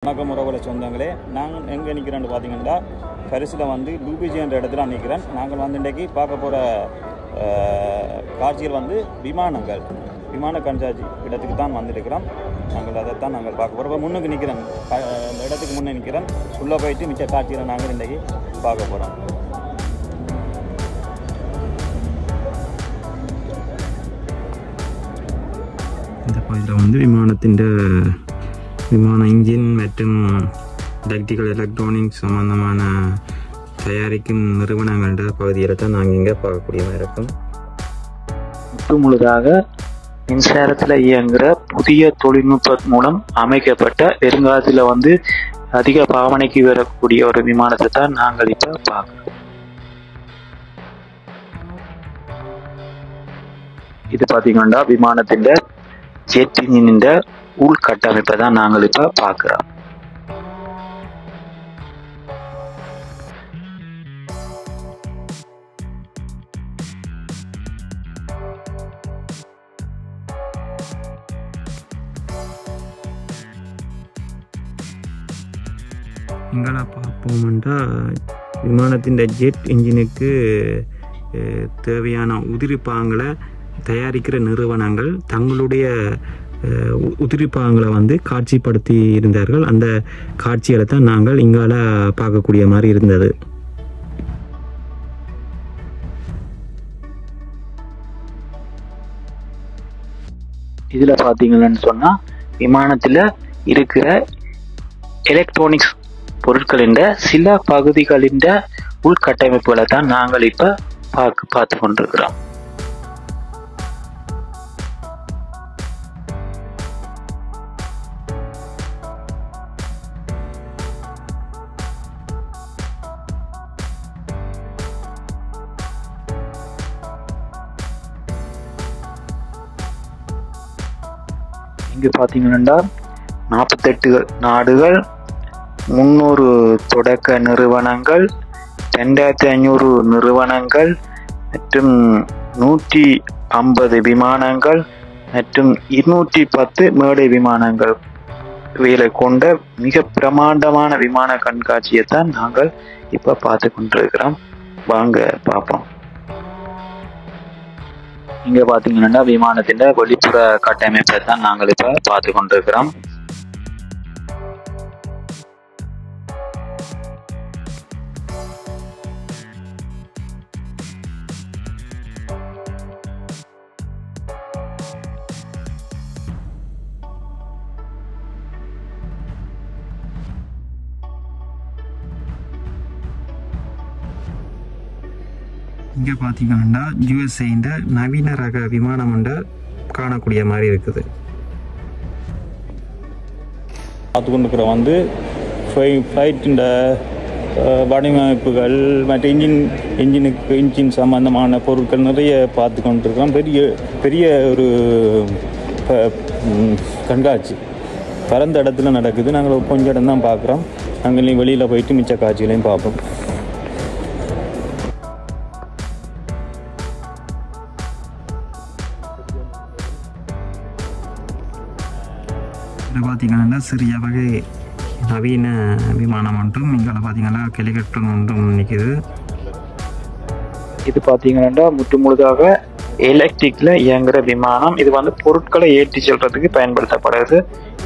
வணக்கம் உறவுகளை சொந்தங்களே, நாங்கள் எங்கே நிற்கிறேன்னு பார்த்தீங்கன்னா பரிசில் வந்து லூபிஜி என்ற இடத்துல நிற்கிறேன். நாங்கள் வந்து இன்றைக்கி பார்க்க போகிற காட்சிகள் வந்து விமான கண்காட்சி இடத்துக்கு தான் வந்துருக்கிறோம். நாங்கள் அதைத்தான் நாங்கள் பார்க்க போகிறோம். முன்னுக்கு நிற்கிறேன், இந்த இடத்துக்கு முன்னே நிற்கிறேன். உள்ளே போயிட்டு மிச்ச காட்சிகளை நாங்கள் இன்றைக்கி பார்க்க போகிறோம். இந்த பகுதியில் வந்து விமான இன்ஜின் மற்றும் எலக்ட்ரிக்கல் எலக்ட்ரானிக்ஸ் சம்பந்தமான தயாரிக்கும் நிறுவனங்கள பகுதியில் தான் நாங்கள் இங்கே பார்க்கக்கூடியதாக இருக்கும். முழுதாக மின்சாரத்தில் இயங்குகிற புதிய தொழில்நுட்பம் மூலம் அமைக்கப்பட்ட வருங்காலத்தில் வந்து அதிக பாவனைக்கு வரக்கூடிய ஒரு விமானத்தை தான் நாங்கள் இப்போ பார்க்கிறோம். இது பார்த்தீங்கன்னா விமானத்தின் ஜெட் இன்ஜினின் உள்கட்டமைப்பை தான் நாங்கள் இப்போ பார்க்கிறோம். இங்கே பார்ப்போம்னா விமானத்தின் ஜெட் இன்ஜினுக்கு தேவையான உதிரிப்பாகங்களை தயாரிக்கிற நிறுவனங்கள் தங்களுடைய உதிரிப்பாகங்களை வந்து காட்சிப்படுத்தி இருந்தார்கள். அந்த காட்சிகளை தான் நாங்கள் இங்கால பார்க்கக்கூடிய மாதிரி இருந்தது. இதில் பார்த்தீங்கன்னு சொன்னால் விமானத்தில் இருக்கிற எலக்ட்ரானிக்ஸ் பொருட்களின் சில பகுதிகளின் உள்கட்டமைப்புகளை தான் நாங்கள் இப்போ பார்த்து கொண்டிருக்கிறோம். இங்கு பார்த்தீங்கன்னா 48 நாடுகள், 300 தொடக்க நிறுவனங்கள், 2500 நிறுவனங்கள் மற்றும் 150 விமானங்கள் மற்றும் 210 மேடை விமானங்கள் வேலை கொண்ட மிக பிரமாண்டமான விமான கண்காட்சியை தான் நாங்கள் இப்போ பார்த்து கொண்டிருக்கிறோம். வாங்க பார்ப்போம். இங்கே பார்த்தீங்கன்னா விமானத்தின் வெளிப்புற கட்டமைப்பை தான் நாங்கள் இப்போ பார்த்து கொண்டிருக்கிறோம். இங்கே பார்த்தீங்கன்னா யூஎஸ்ஏ நவீன ரக விமானம் காணக்கூடிய மாதிரி இருக்குது. பார்த்து கொண்டிருக்கிற வந்து ஃப்ளைட்டின் வடிவமைப்புகள் மற்ற இன்ஜின் சம்பந்தமான பொருட்கள் நிறைய பார்த்து கொண்டிருக்கிறோம். பெரிய ஒரு கண்காட்சி பரந்த இடத்துல நடக்குது. நாங்கள் கொஞ்சம் இடம் தான் பார்க்குறோம். நாங்கள் வெளியில் போயிட்டு மிச்ச காட்சிகளையும் பார்ப்போம். இதில் பார்த்தீங்கன்னா சிறிய வகை நவீன விமானம் ஒன்றும், இங்கே பார்த்தீங்கன்னா ஹெலிகாப்டர் ஒன்றும் நிற்கிது. இது பார்த்தீங்கன்னா முழுதாக எலக்ட்ரிக்கில் இயங்குகிற விமானம். இது வந்து பொருட்களை ஏற்றி செல்றதுக்கு பயன்படுத்தப்படுது.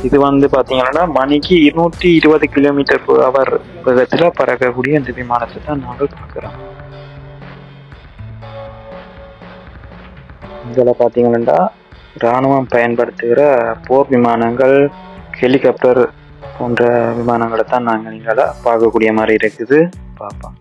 இது வந்து பார்த்தீங்கன்னா மணிக்கு 220 km/h வேகத்தில் பறக்கக்கூடிய இந்த விமானத்தை தான் நாங்கள் பார்க்குறோம். இதில் பார்த்தீங்கன்னா இராணுவம் பயன்படுத்துகிற போர் விமானங்கள், ஹெலிகாப்டர் போன்ற விமானங்களை தான் நாங்கள் இங்கே பார்க்கக்கூடிய மாதிரி இருக்குது. பார்ப்போம்.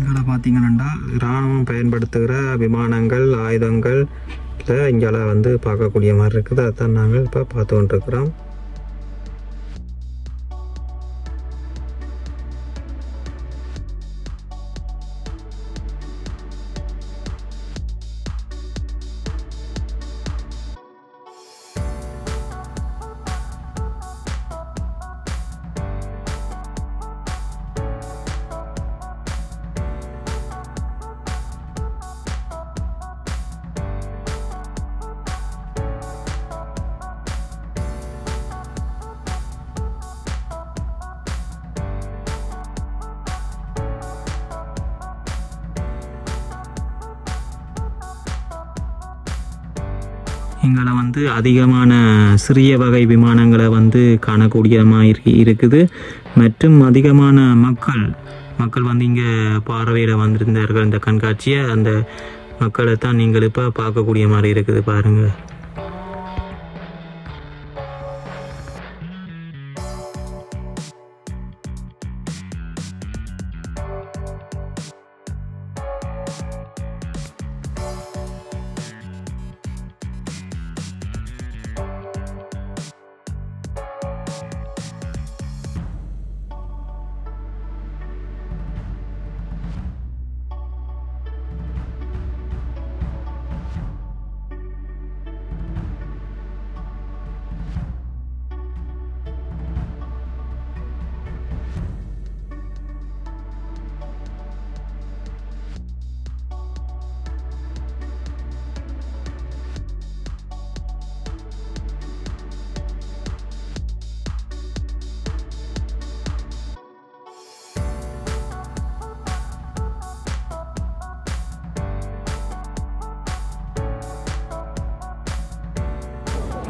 இங்கே பார்த்தீங்கன்னா இராணுவம் பயன்படுத்துகிற விமானங்கள், ஆயுதங்கள் இங்கே வந்து பார்க்கக்கூடிய மாதிரி இருக்குது. அதான் நாங்கள் இப்போ பார்த்து கொண்டிருக்கிறோம். இங்கே வந்து அதிகமான சிறிய வகை விமானங்களை வந்து காணக்கூடிய மாதிரி இருக்குது. மற்றும் அதிகமான மக்கள் வந்து இங்கே பார்வையிட வந்திருந்தார்கள். இந்த கண்காட்சியை அந்த மக்களை தான் நீங்கள் இப்போ பார்க்கக்கூடிய மாதிரி இருக்குது பாருங்கள்.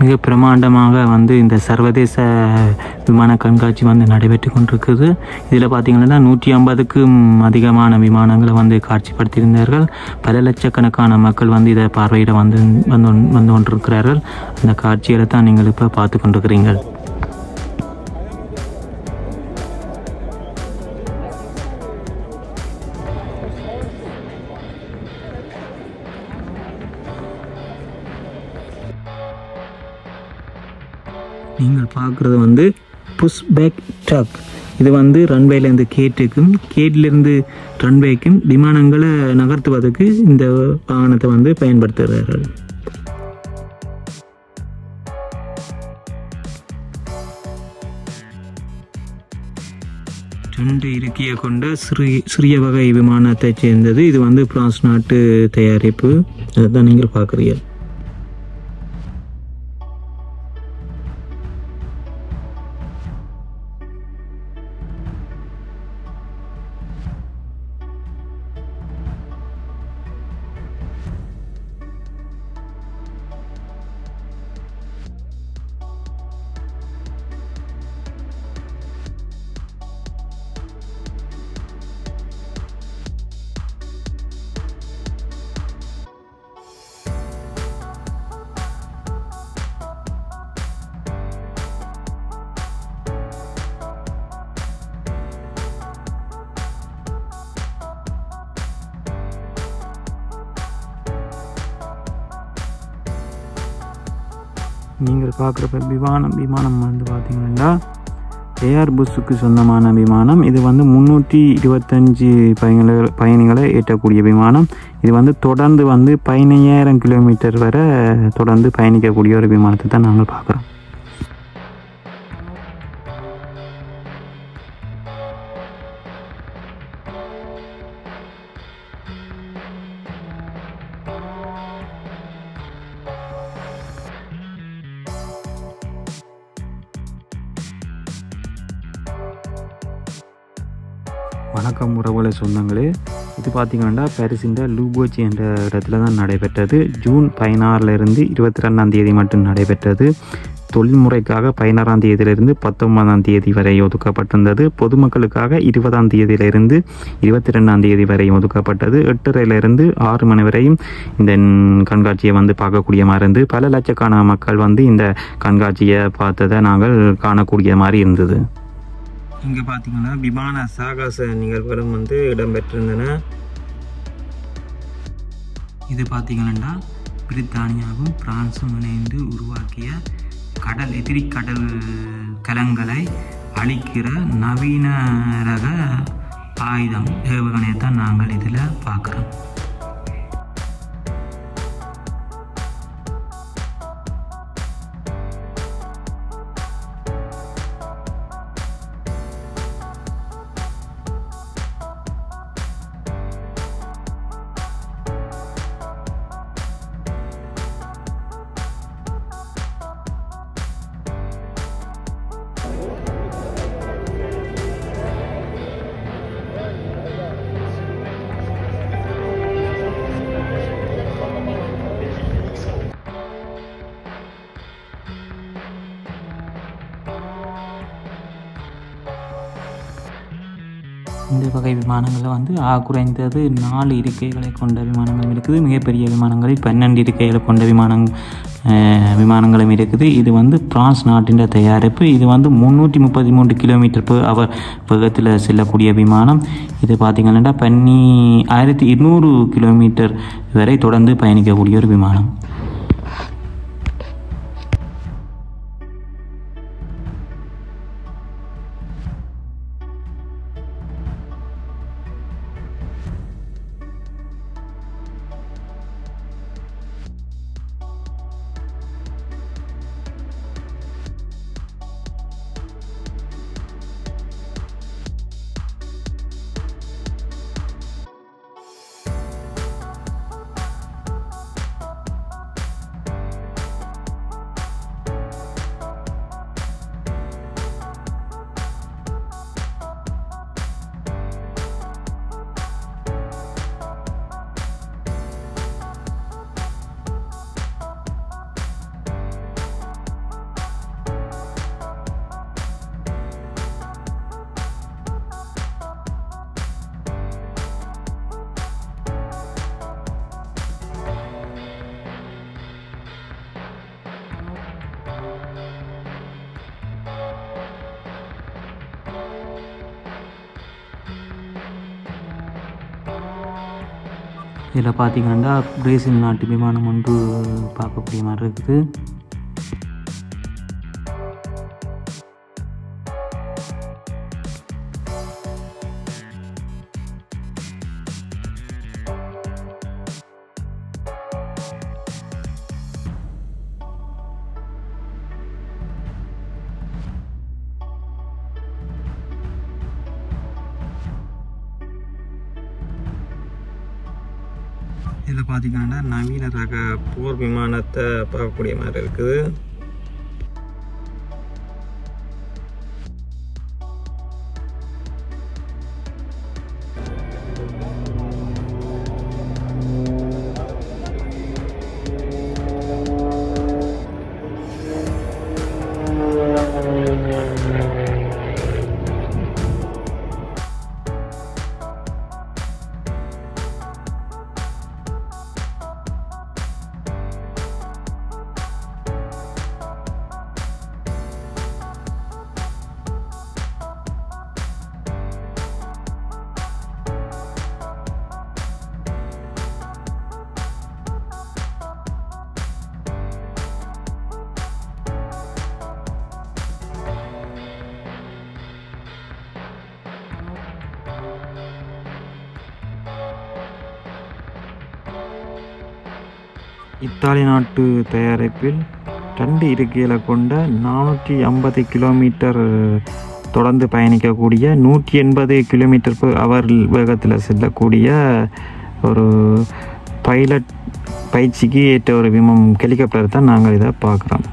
மிக பிரமாண்டமாக வந்து இந்த சர்வதேச விமான கண்காட்சி வந்து நடைபெற்று கொண்டிருக்குது. இதில் பார்த்திங்கன்னா 150க்கும் அதிகமான விமானங்களை வந்து காட்சிப்படுத்தியிருந்தார்கள். பல லட்சக்கணக்கான மக்கள் வந்து இதை பார்வையிட வந்து கொண்டிருக்கிறார்கள். அந்த காட்சிகளை தான் நீங்கள் இப்போ பார்த்து கொண்டிருக்கிறீர்கள். நீங்கள் பார்க்குறது வந்து புஷ் பேக் ட்ரக். இது வந்து ரன்வேலேருந்து கேட்லேருந்து ரன்வேக்கும் விமானங்களை நகர்த்துவதற்கு இந்த வாகனத்தை வந்து பயன்படுத்துகிறார்கள். 2 இருக்கையை கொண்ட சிறிய வகை விமானத்தை சேர்ந்தது. இது வந்து பிரான்ஸ் நாட்டு தயாரிப்பு. அதுதான் நீங்கள் பார்க்குறீங்க. நீங்கள் பார்க்குற விமானம் வந்து பார்த்தீங்கன்னா ஏர்பஸ்ஸுக்கு சொந்தமான விமானம். இது வந்து 325 பயணிகளை ஏற்றக்கூடிய விமானம். இது வந்து தொடர்ந்து வந்து 15,000 கிலோமீட்டர் வரை தொடர்ந்து பயணிக்கக்கூடிய ஒரு விமானத்தை தான் நாங்கள் பார்க்குறோம். வணக்கம் உறவுகளை சொந்தங்களே. இது பார்த்திங்கன்னா பாரிஸின் லூபோச்சி என்ற இடத்துல தான் நடைபெற்றது. ஜூன் 16 22ஆம் தேதி மட்டும் நடைபெற்றது. தொழில்முறைக்காக 16ஆம் தேதியிலிருந்து 19ஆம் தேதி வரை ஒதுக்கப்பட்டிருந்தது. பொதுமக்களுக்காக 20ஆம் தேதியிலிருந்து 22ஆம் தேதி வரை ஒதுக்கப்பட்டது. 8:30 6 மணி வரையும் இந்த கண்காட்சியை வந்து பார்க்கக்கூடிய மாதிரி இருந்து பல லட்சக்கணக்கான மக்கள் வந்து இந்த கண்காட்சியை பார்த்ததை நாங்கள் காணக்கூடிய மாதிரி இருந்தது. இங்கே பார்த்தீங்கன்னா விமான சாகச நிகழ்வுகளும் வந்து இடம்பெற்றிருந்தன. இது பார்த்தீங்கன்னா பிரித்தானியாவும் பிரான்சும் இணைந்து உருவாக்கிய எதிரி கடல் கலங்களை அழிக்கிற நவீன ரக ஆயுதம் ஏவுகணையை தான் நாங்கள் இதில் பார்க்குறோம். இந்த வகை விமானங்களில் வந்து குறைந்தது 4 இருக்கைகளை கொண்ட விமானங்களும் இருக்குது. மிகப்பெரிய விமானங்களில் 12 இருக்கைகளை கொண்ட விமானங்களும் இருக்குது. இது வந்து பிரான்ஸ் நாட்டின் தயாரிப்பு. இது வந்து 333 km/h வேகத்தில் செல்லக்கூடிய விமானம். இது பார்த்திங்கன்னா 1200 கிலோமீட்டர் வரை தொடர்ந்து பயணிக்கக்கூடிய ஒரு விமானம். இதில் பார்த்திங்கன்னா பிரேசில் நாட்டு விமானம் ஒன்று பார்க்கக்கூடிய மாதிரி இருக்குது. இதில் பார்த்திங்கன்னா நவீன ரக போர் விமானத்தை பார்க்கக்கூடிய மாதிரி இருக்குது. இத்தாலி நாட்டு தயாரிப்பில் 2 இருக்கைகளை கொண்ட 450 கிலோமீட்டர் தொடர்ந்து பயணிக்கக்கூடிய 180 km/h வேகத்தில் செல்லக்கூடிய ஒரு பைலட் பயிற்சிக்கு ஏற்ற ஒரு ஹெலிகாப்டர் தான் நாங்கள் இதை பார்க்குறோம்.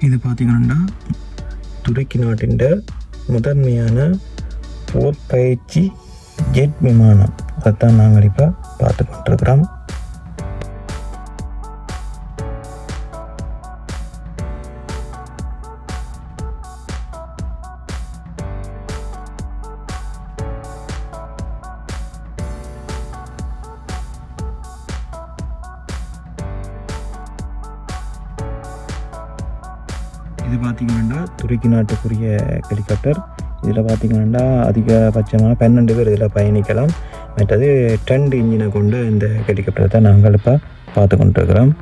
இது பார்த்திங்கன்னா துருக்கி நாட்டின் முதன்மையான போர் பயிற்சி ஜெட் விமானம். அதைத்தான் நாங்கள் இப்போ பார்த்து கொண்டிருக்கிறோம். இது பார்த்திங்கன்னா துருக்கி நாட்டுக்குரிய ஹெலிகாப்டர். இதில் பார்த்திங்கன்னா அதிகபட்சமாக 12 பேர் இதில் பயணிக்கலாம். மற்றது 2 இன்ஜினை கொண்டு இந்த ஹெலிகாப்டரை தான் நாங்கள் இப்போ பார்த்து கொண்டிருக்கிறோம்.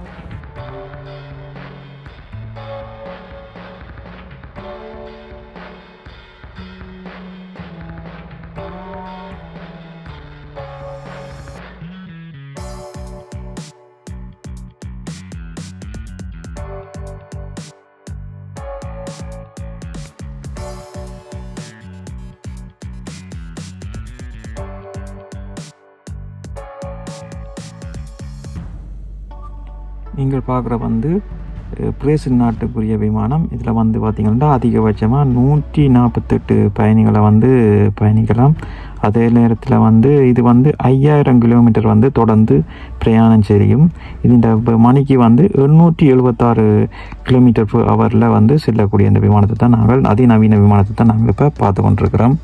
நீங்கள் பார்க்குற பிரேசில் நாட்டுக்குரிய விமானம். இதில் பார்த்திங்கன்னா அதிகபட்சமாக 148 பயணிகளை பயணிக்கலாம். அதே நேரத்தில் இது 5000 கிலோமீட்டர் தொடர்ந்து பிரயாணம் செய்யும். இந்த மணிக்கு 876 கிலோமீட்டர் ஹவரில் செல்லக்கூடிய இந்த விமானத்தை தான் நாங்கள் அதிநவீன விமானத்தை தான் நாங்கள் இப்போ பார்த்து கொண்டிருக்கிறோம்.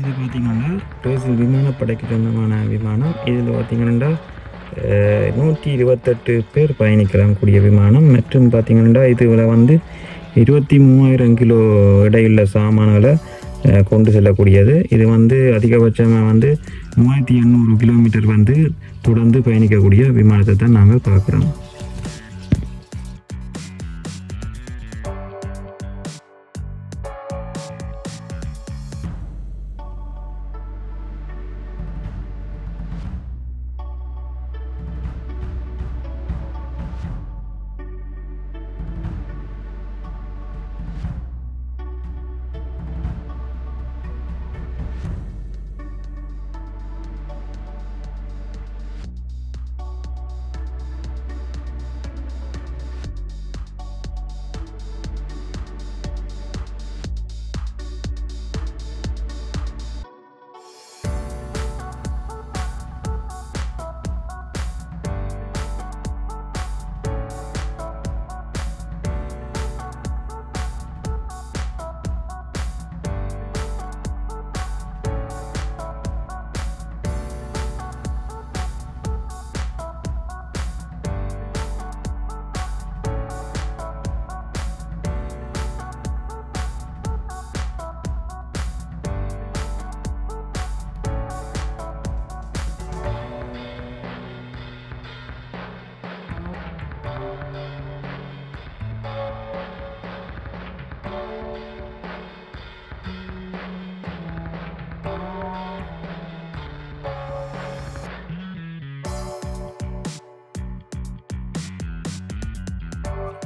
இது பார்த்திங்கன்னா பிரேசில் விமானப்படைக்கு சொந்தமான விமானம். இதில் பார்த்திங்கன்னா 128 பேர் பயணிக்கலாம் கூடிய விமானம். மற்றும் பார்த்திங்கன்னா இதில் 23,000 கிலோ எடையுள்ள சாமான்களை கொண்டு செல்லக்கூடியது. இது அதிகபட்சமாக 3,800 கிலோமீட்டர் தொடர்ந்து பயணிக்கக்கூடிய விமானத்தை தான் நாங்கள் பார்க்குறோம்.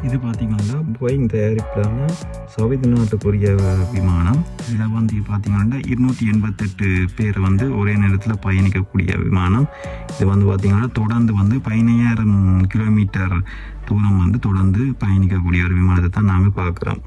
இது பார்த்திங்கன்னா போயிங் தயாரிப்பிலான சவுதி நாட்டுக்குரிய விமானம். இதில் பார்த்திங்கன்னா 288 பேர் ஒரே நேரத்தில் பயணிக்கக்கூடிய விமானம். இது பார்த்திங்கன்னா தொடர்ந்து 15,000 கிலோமீட்டர் தூரம் தொடர்ந்து பயணிக்கக்கூடிய ஒரு விமானத்தை தான் நாங்கள் பார்க்குறோம்.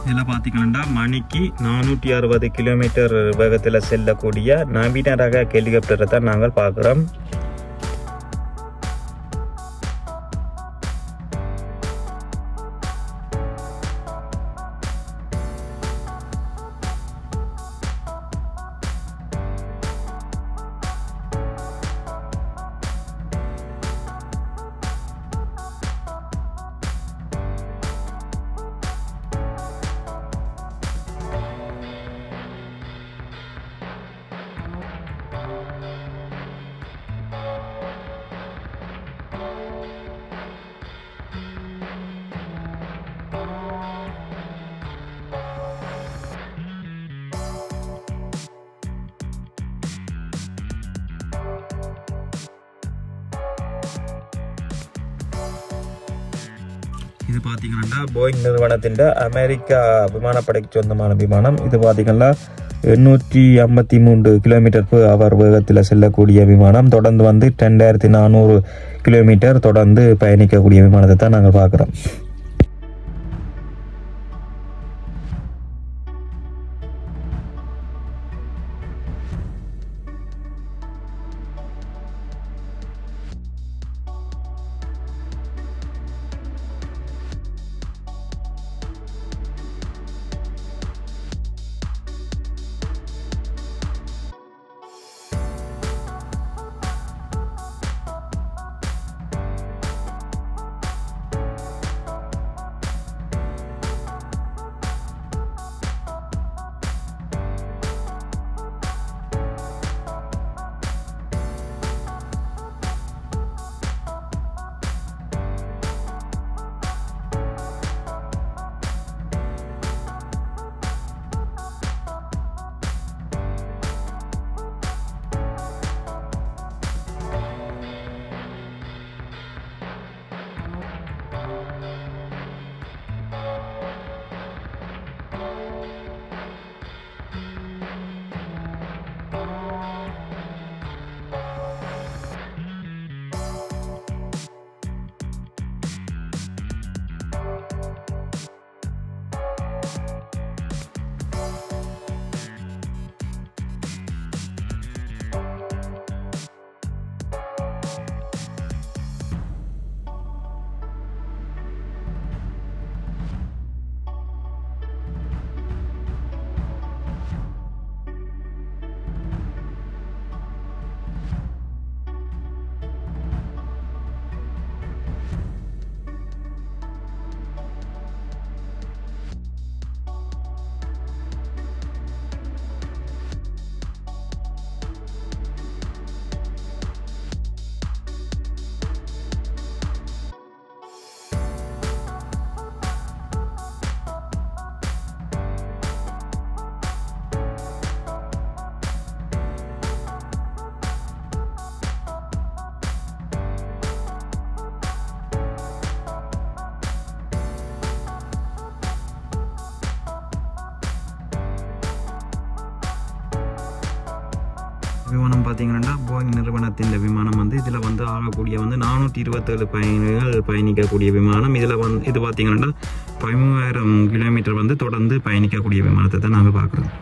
இதில் பார்த்தீங்கன்னா மணிக்கு 460 கிலோமீட்டர் வேகத்தில் செல்லக்கூடிய நவீன ரக ஹெலிகாப்டரை தான் நாங்கள் பார்க்குறோம். இது பார்த்தீங்கன்னா போயிங் நிறுவனத்தின் அமெரிக்கா விமானப்படைக்கு சொந்தமான விமானம். இது பார்த்தீங்கன்னா 853 km/h வேகத்தில் செல்லக்கூடிய விமானம். தொடர்ந்து வந்து 2400 கிலோமீட்டர் தொடர்ந்து பயணிக்கக்கூடிய விமானத்தை தான் நாங்கள் பார்க்குறோம். விமானம் பார்த்தீங்கன்னா போயிங் நிறுவனத்தின் விமானம் வந்து இதில் வந்து ஆகக்கூடிய வந்து 427 பயணிகள் பயணிக்கக்கூடிய விமானம். இதில் வந்து இது பார்த்தீங்கன்னா 13,000 கிலோமீட்டர் வந்து தொடர்ந்து பயணிக்கக்கூடிய விமானத்தை தான் நாங்கள் பார்க்குறோம்.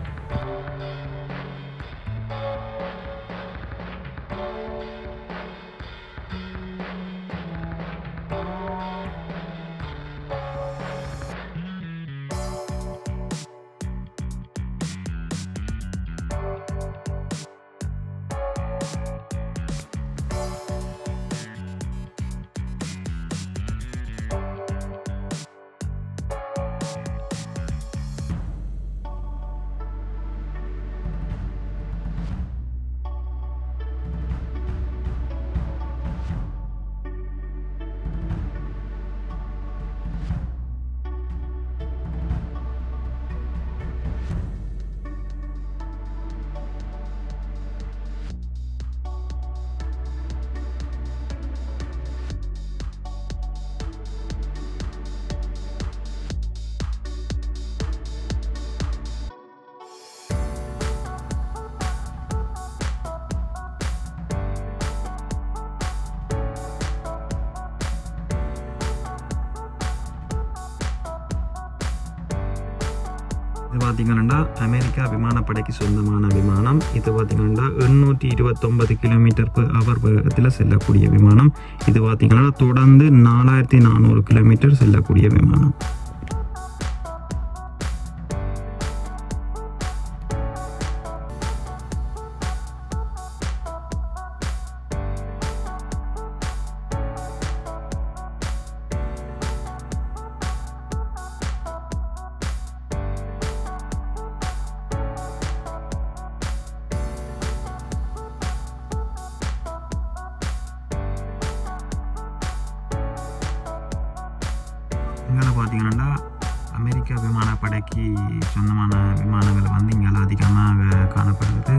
இது பார்த்திங்கன்னா அமெரிக்கா விமானப்படைக்கு சொந்தமான விமானம். இது பார்த்திங்கன்னா 829 km/h வேகத்தில் செல்லக்கூடிய விமானம். இது பார்த்திங்கன்னா தொடர்ந்து 4400 km செல்லக்கூடிய விமானம். இங்கே பார்த்தீங்கன்னா அமெரிக்கா விமானப்படைக்கு சொந்தமான விமானங்கள் வந்து இங்கே அதிகமாக காணப்படுது.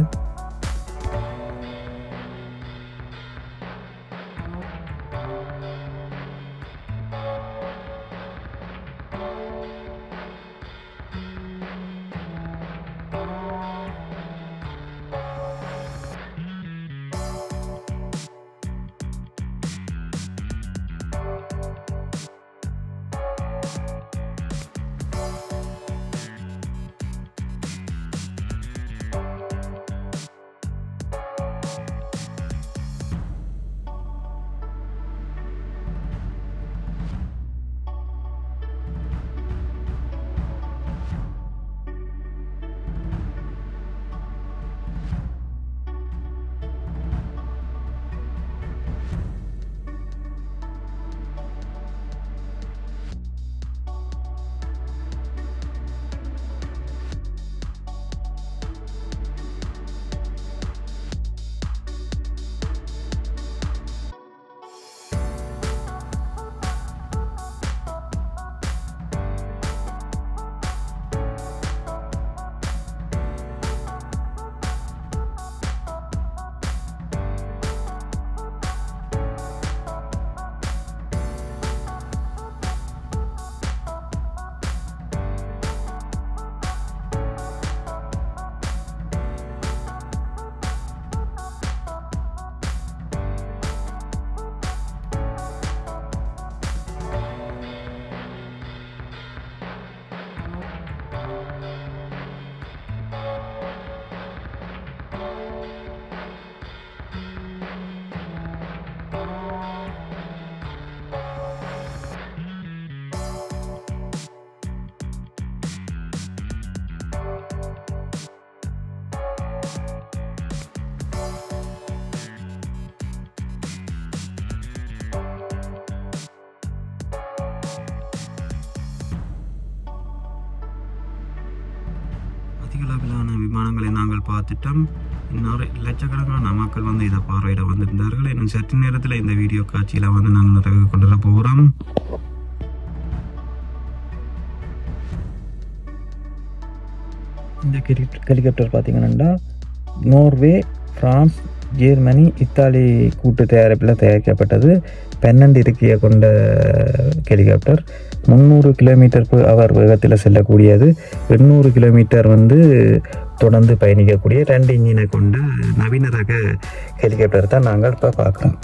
அதிகளவிலான விமானங்களை நாங்கள் பார்த்துட்டோம். இன்னொரு லட்சக்கணக்கான மக்கள் வந்து இதை பார்வையிட வந்திருந்தார்கள். இன்னும் சற்று நேரத்தில் இந்த வீடியோ காட்சியில் வந்து நாங்கள் நிறைவு கொண்டு வர போகிறோம். இந்த ஹெலிகாப்டர் பார்த்தீங்கன்னா நோர்வே, பிரான்ஸ், ஜெர்மனி, இத்தாலி கூட்டு தயாரிப்பில் தயாரிக்கப்பட்டது. 12 இருக்கையை கொண்ட ஹெலிகாப்டர் 300 km/h வேகத்தில் செல்லக்கூடியது. 800 km வந்து தொடர்ந்து பயணிக்கக்கூடிய 2 இன்ஜினை கொண்ட நவீன ரக ஹெலிகாப்டர் தான் நாங்கள் இப்போ பார்க்குறோம்.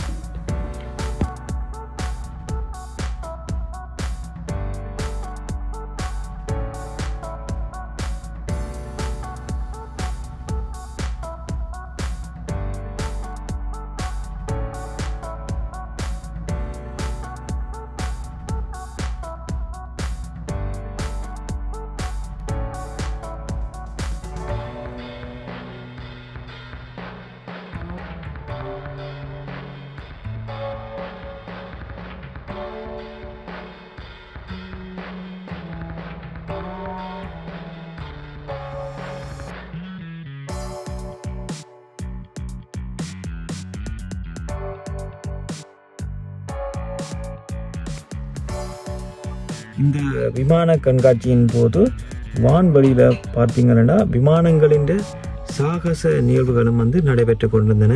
இந்த விமான கண்காட்சியின் போது வான்வெளியில் பார்த்தீங்கன்னா விமானங்களின் சாகச நிகழ்வுகளும் வந்து நடைபெற்று கொண்டிருந்தன.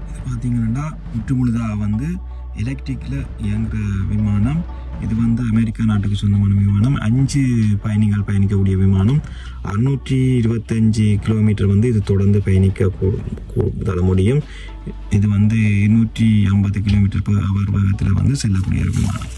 இது பார்த்தீங்கன்னா முற்றுமுழுதாக வந்து எலக்ட்ரிக்கில் இயங்குகிற விமானம். இது வந்து அமெரிக்கா நாட்டுக்கு சொந்தமான விமானம். 5 பயணிகள் பயணிக்கக்கூடிய விமானம். 625 கிலோமீட்டர் வந்து இது தொடர்ந்து பயணிக்க முடியும். இது வந்து 250 km/h வேகத்தில் வந்து செல்லக்கூடிய விமானம்.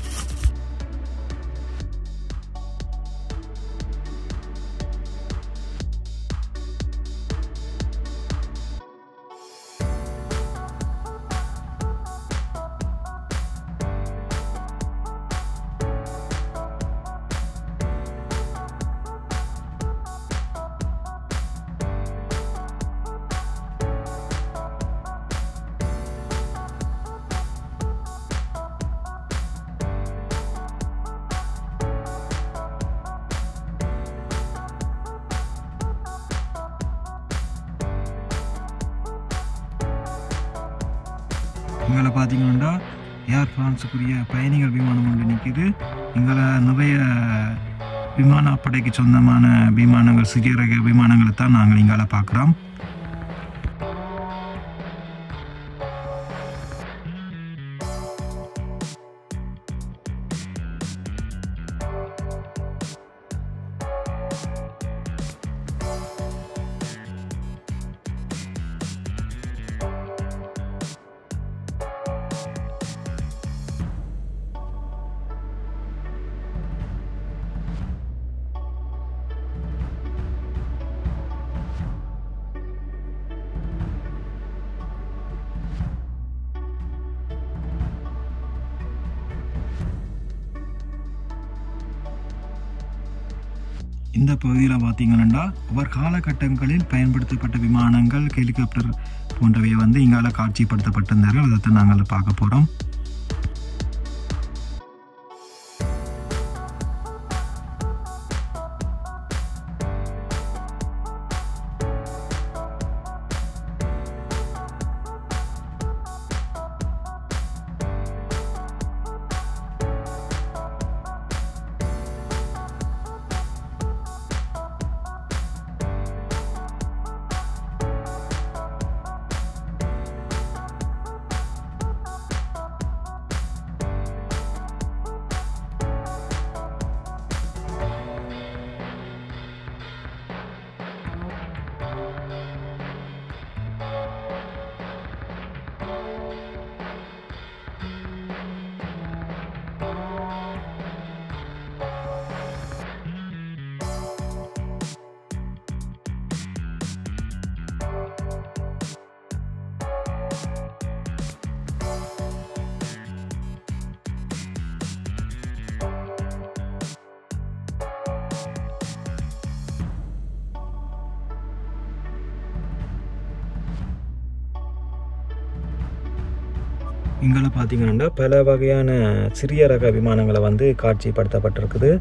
இங்கே பார்த்தீங்கன்னா ஏர் ஃப்ரான்ஸுக்குரிய பயணிகள் விமானம் ஒன்று நிற்கிது. இங்கே நிறைய விமானப்படைக்கு சொந்தமான விமானங்கள், சிறிய ரக விமானங்களை தான் நாங்கள் இங்கால பார்க்குறோம். இந்த பகுதியில் பார்த்தீங்கன்னா அவர் காலகட்டங்களில் பயன்படுத்தப்பட்ட விமானங்கள், ஹெலிகாப்டர் போன்றவை வந்து இங்கால காட்சிப்படுத்தப்பட்டிருந்தார்கள். அதைத்தான் நாங்கள் பார்க்க போகிறோம். இங்கே பார்த்தீங்கன்னா பல வகையான சிறிய ரக விமானங்களை வந்து காட்சிப்படுத்தப்பட்டிருக்குது.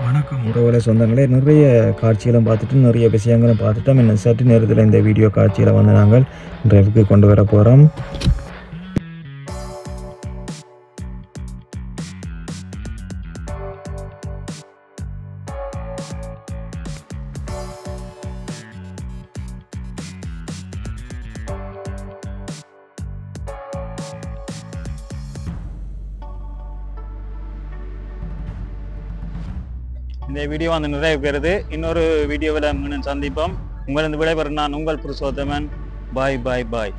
வணக்கம் உறவுகளை சொந்தங்களே, நிறைய காட்சிகளும் பார்த்துட்டு நிறைய விஷயங்களும் பார்த்துட்டோம். இன்னும் சற்று நேரத்தில் இந்த வீடியோ காட்சியில் வந்து நாங்கள் ட்ரைவுக்கு கொண்டு வர போகிறோம். இந்த வீடியோ வந்து நிறைய பேருது. இன்னொரு வீடியோவில் மீண்டும் சந்திப்போம். உங்களிருந்து விடைபெறும் நான் உங்கள் புருஷோத்தமன். பாய் பாய் பாய்.